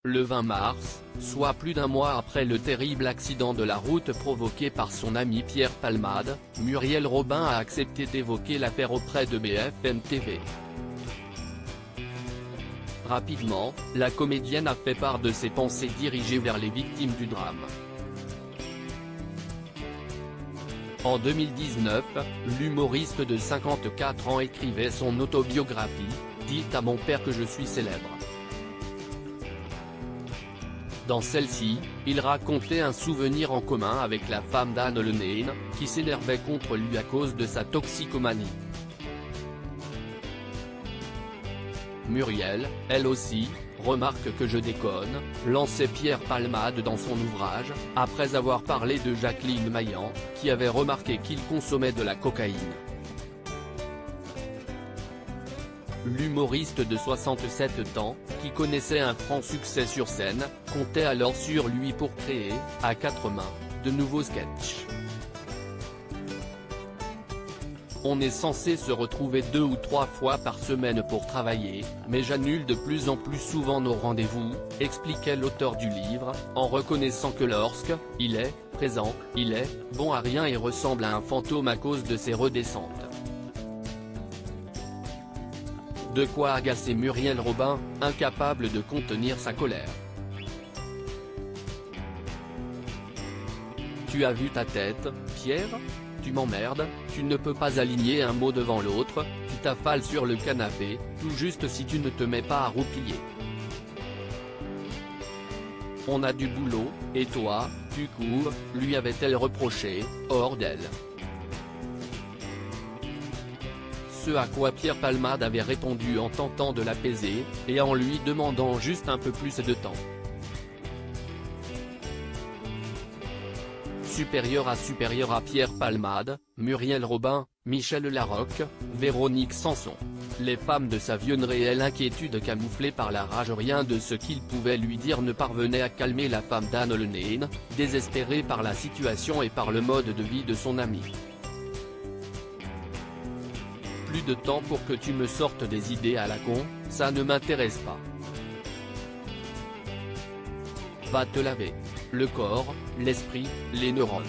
Le 20 mars, soit plus d'un mois après le terrible accident de la route provoqué par son ami Pierre Palmade, Muriel Robin a accepté d'évoquer l'affaire auprès de BFM TV. Rapidement, la comédienne a fait part de ses pensées dirigées vers les victimes du drame. En 2019, l'humoriste de 54 ans écrivait son autobiographie, « Dites à mon père que je suis célèbre ». Dans celle-ci, il racontait un souvenir en commun avec la femme d'Anne Le Nain, qui s'énervait contre lui à cause de sa toxicomanie. Muriel, elle aussi, remarque que je déconne, lançait Pierre Palmade dans son ouvrage, après avoir parlé de Jacqueline Maillan, qui avait remarqué qu'il consommait de la cocaïne. L'humoriste de 67 ans, qui connaissait un franc succès sur scène, comptait alors sur lui pour créer, à quatre mains, de nouveaux sketchs. On est censé se retrouver 2 ou 3 fois par semaine pour travailler, mais j'annule de plus en plus souvent nos rendez-vous, expliquait l'auteur du livre, en reconnaissant que lorsque il est présent, il est bon à rien et ressemble à un fantôme à cause de ses redescentes. De quoi agacer Muriel Robin, incapable de contenir sa colère. Tu as vu ta tête, Pierre ? Tu m'emmerdes, tu ne peux pas aligner un mot devant l'autre, tu t'affales sur le canapé, tout juste si tu ne te mets pas à roupiller. On a du boulot, et toi, tu cours, lui avait-elle reproché, hors d'elle. Ce à quoi Pierre Palmade avait répondu en tentant de l'apaiser, et en lui demandant juste un peu plus de temps. Supérieur à Pierre Palmade, Muriel Robin, Michel Larocque, Véronique Sanson. Les femmes de sa vie, une réelle inquiétude camouflée par la rage, rien de ce qu'il pouvait lui dire ne parvenait à calmer la femme d'Anne Le Nain, désespérée par la situation et par le mode de vie de son ami. Plus de temps pour que tu me sortes des idées à la con, ça ne m'intéresse pas. Va te laver. Le corps, l'esprit, les neurones.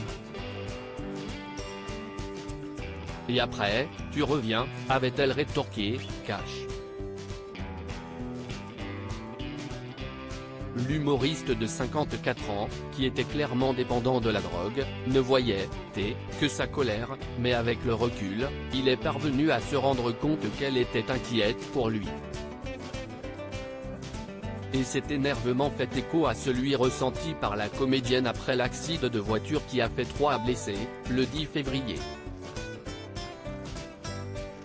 Et après, tu reviens, avait-elle rétorqué, cash. L'humoriste de 54 ans, qui était clairement dépendant de la drogue, ne voyait que sa colère, mais avec le recul, il est parvenu à se rendre compte qu'elle était inquiète pour lui. Et cet énervement fait écho à celui ressenti par la comédienne après l'accident de voiture qui a fait 3 blessés, le 10 février.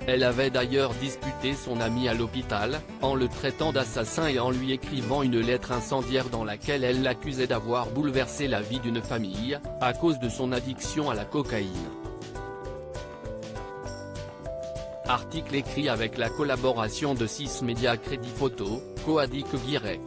Elle avait d'ailleurs disputé son ami à l'hôpital, en le traitant d'assassin et en lui écrivant une lettre incendiaire dans laquelle elle l'accusait d'avoir bouleversé la vie d'une famille, à cause de son addiction à la cocaïne. Article écrit avec la collaboration de 6 médias Crédit Photo, Coadic Guirec.